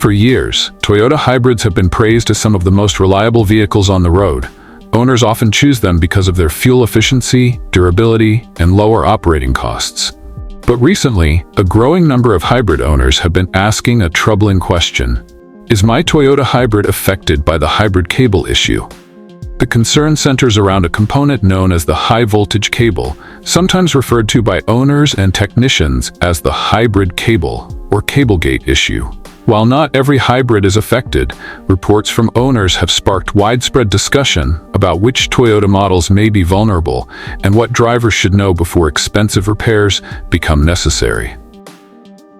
For years, Toyota hybrids have been praised as some of the most reliable vehicles on the road. Owners often choose them because of their fuel efficiency, durability, and lower operating costs. But recently, a growing number of hybrid owners have been asking a troubling question. Is my Toyota hybrid affected by the hybrid cable issue? The concern centers around a component known as the high-voltage cable, sometimes referred to by owners and technicians as the hybrid cable or Cablegate issue. While not every hybrid is affected, reports from owners have sparked widespread discussion about which Toyota models may be vulnerable and what drivers should know before expensive repairs become necessary.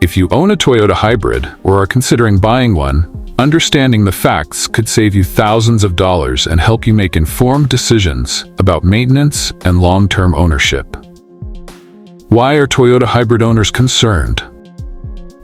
If you own a Toyota hybrid or are considering buying one, understanding the facts could save you thousands of dollars and help you make informed decisions about maintenance and long-term ownership. Why are Toyota hybrid owners concerned?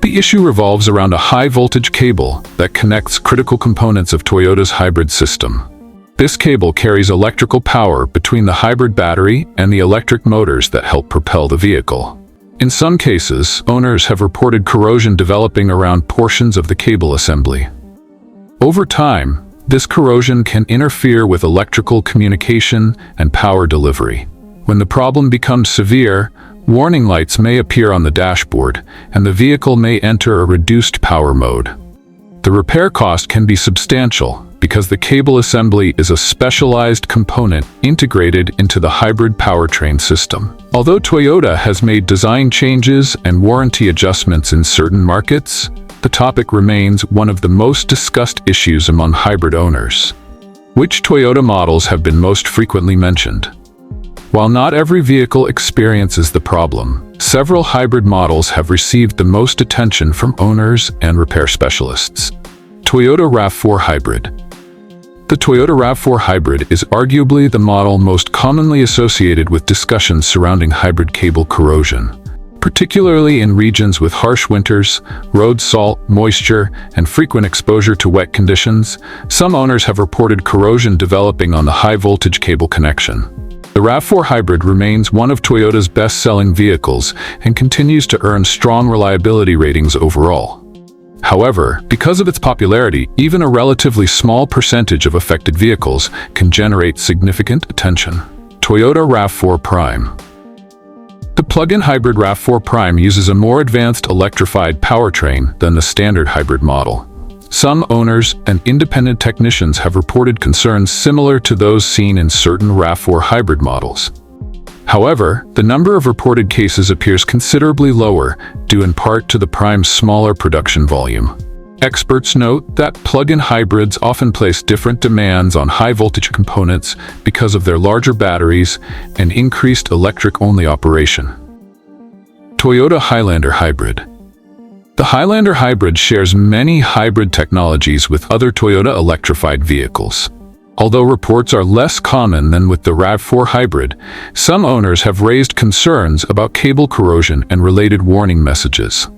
The issue revolves around a high-voltage cable that connects critical components of Toyota's hybrid system. This cable carries electrical power between the hybrid battery and the electric motors that help propel the vehicle. In some cases, owners have reported corrosion developing around portions of the cable assembly. Over time, this corrosion can interfere with electrical communication and power delivery. When the problem becomes severe, warning lights may appear on the dashboard, and the vehicle may enter a reduced power mode. The repair cost can be substantial because the cable assembly is a specialized component integrated into the hybrid powertrain system. Although Toyota has made design changes and warranty adjustments in certain markets, the topic remains one of the most discussed issues among hybrid owners. Which Toyota models have been most frequently mentioned? While not every vehicle experiences the problem, several hybrid models have received the most attention from owners and repair specialists. Toyota RAV4 Hybrid. The Toyota RAV4 Hybrid is arguably the model most commonly associated with discussions surrounding hybrid cable corrosion. Particularly in regions with harsh winters, road salt, moisture, and frequent exposure to wet conditions, some owners have reported corrosion developing on the high-voltage cable connection. The RAV4 Hybrid remains one of Toyota's best-selling vehicles and continues to earn strong reliability ratings overall. However, because of its popularity, even a relatively small percentage of affected vehicles can generate significant attention. Toyota RAV4 Prime. The plug-in hybrid RAV4 Prime uses a more advanced electrified powertrain than the standard hybrid model. Some owners and independent technicians have reported concerns similar to those seen in certain RAV4 hybrid models. However, the number of reported cases appears considerably lower, due in part to the Prime's smaller production volume. Experts note that plug-in hybrids often place different demands on high-voltage components because of their larger batteries and increased electric-only operation. Toyota Highlander Hybrid. The Highlander Hybrid shares many hybrid technologies with other Toyota electrified vehicles. Although reports are less common than with the RAV4 Hybrid, some owners have raised concerns about cable corrosion and related warning messages.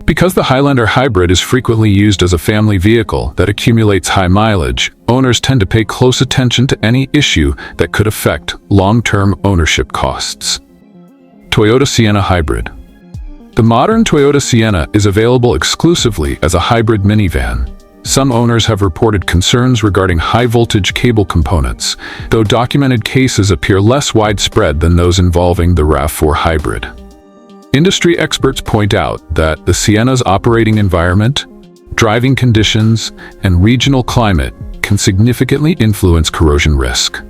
Because the Highlander Hybrid is frequently used as a family vehicle that accumulates high mileage, owners tend to pay close attention to any issue that could affect long-term ownership costs. Toyota Sienna Hybrid. The modern Toyota Sienna is available exclusively as a hybrid minivan. Some owners have reported concerns regarding high-voltage cable components, though documented cases appear less widespread than those involving the RAV4 Hybrid. Industry experts point out that the Sienna's operating environment, driving conditions, and regional climate can significantly influence corrosion risk.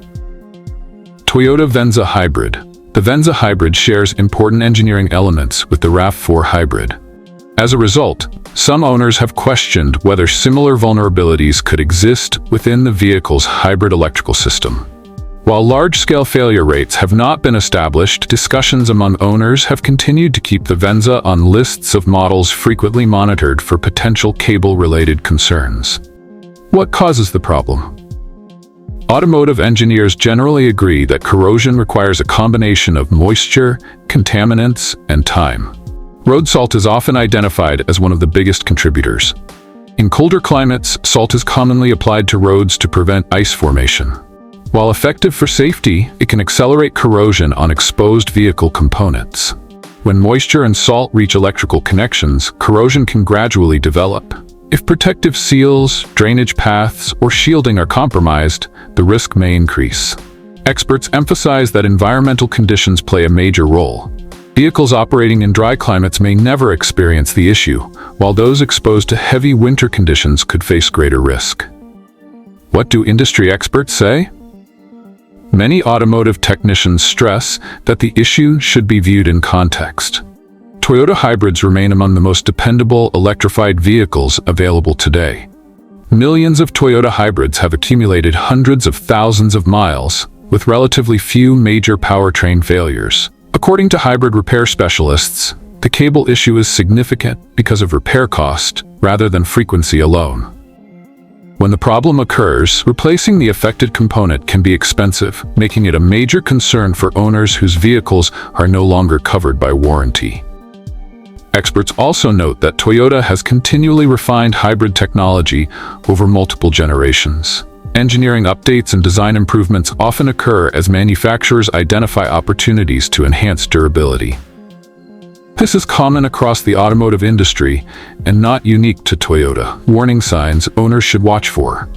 Toyota Venza Hybrid. The Venza Hybrid shares important engineering elements with the RAV4 Hybrid. As a result, some owners have questioned whether similar vulnerabilities could exist within the vehicle's hybrid electrical system. While large-scale failure rates have not been established, discussions among owners have continued to keep the Venza on lists of models frequently monitored for potential cable-related concerns. What causes the problem? Automotive engineers generally agree that corrosion requires a combination of moisture, contaminants, and time. Road salt is often identified as one of the biggest contributors. In colder climates, salt is commonly applied to roads to prevent ice formation. While effective for safety, it can accelerate corrosion on exposed vehicle components. When moisture and salt reach electrical connections, corrosion can gradually develop. If protective seals, drainage paths, or shielding are compromised, the risk may increase. Experts emphasize that environmental conditions play a major role. Vehicles operating in dry climates may never experience the issue, while those exposed to heavy winter conditions could face greater risk. What do industry experts say? Many automotive technicians stress that the issue should be viewed in context. Toyota hybrids remain among the most dependable electrified vehicles available today. Millions of Toyota hybrids have accumulated hundreds of thousands of miles, with relatively few major powertrain failures. According to hybrid repair specialists, the cable issue is significant because of repair cost rather than frequency alone. When the problem occurs, replacing the affected component can be expensive, making it a major concern for owners whose vehicles are no longer covered by warranty. Experts also note that Toyota has continually refined hybrid technology over multiple generations. Engineering updates and design improvements often occur as manufacturers identify opportunities to enhance durability. This is common across the automotive industry and not unique to Toyota. Warning signs owners should watch for.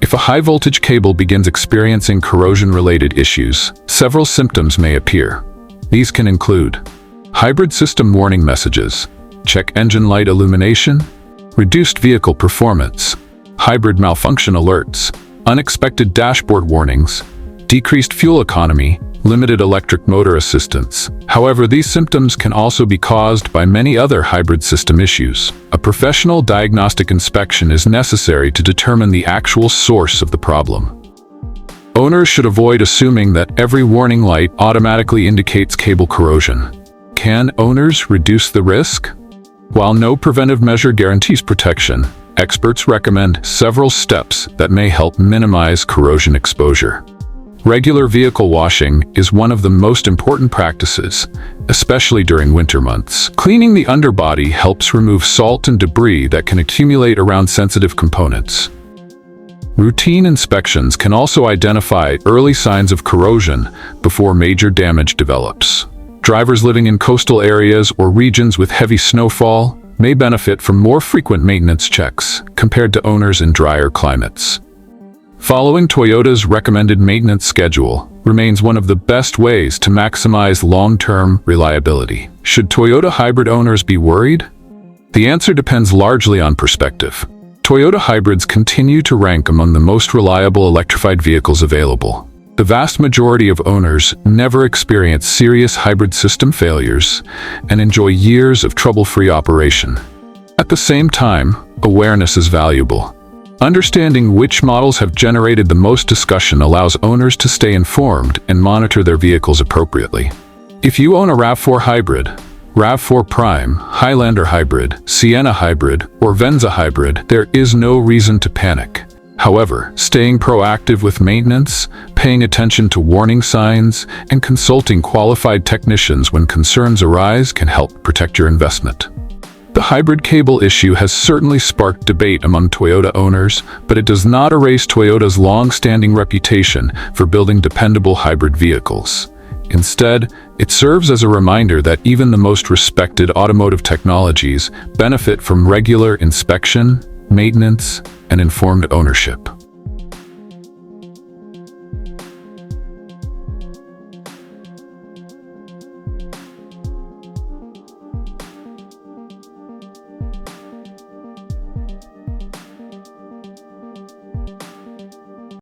If a high-voltage cable begins experiencing corrosion-related issues, several symptoms may appear. These can include hybrid system warning messages, check engine light illumination, reduced vehicle performance, hybrid malfunction alerts, unexpected dashboard warnings, decreased fuel economy, limited electric motor assistance. However, these symptoms can also be caused by many other hybrid system issues. A professional diagnostic inspection is necessary to determine the actual source of the problem. Owners should avoid assuming that every warning light automatically indicates cable corrosion. Can owners reduce the risk? While no preventive measure guarantees protection, experts recommend several steps that may help minimize corrosion exposure. Regular vehicle washing is one of the most important practices, especially during winter months. Cleaning the underbody helps remove salt and debris that can accumulate around sensitive components. Routine inspections can also identify early signs of corrosion before major damage develops. Drivers living in coastal areas or regions with heavy snowfall may benefit from more frequent maintenance checks compared to owners in drier climates. Following Toyota's recommended maintenance schedule remains one of the best ways to maximize long-term reliability. Should Toyota hybrid owners be worried? The answer depends largely on perspective. Toyota hybrids continue to rank among the most reliable electrified vehicles available. The vast majority of owners never experience serious hybrid system failures and enjoy years of trouble-free operation. At the same time, awareness is valuable. Understanding which models have generated the most discussion allows owners to stay informed and monitor their vehicles appropriately. If you own a RAV4 Hybrid, RAV4 Prime, Highlander Hybrid, Sienna Hybrid, or Venza Hybrid, there is no reason to panic. However, staying proactive with maintenance, paying attention to warning signs, and consulting qualified technicians when concerns arise can help protect your investment. The hybrid cable issue has certainly sparked debate among Toyota owners, but it does not erase Toyota's long-standing reputation for building dependable hybrid vehicles. Instead, it serves as a reminder that even the most respected automotive technologies benefit from regular inspection, maintenance, and informed ownership.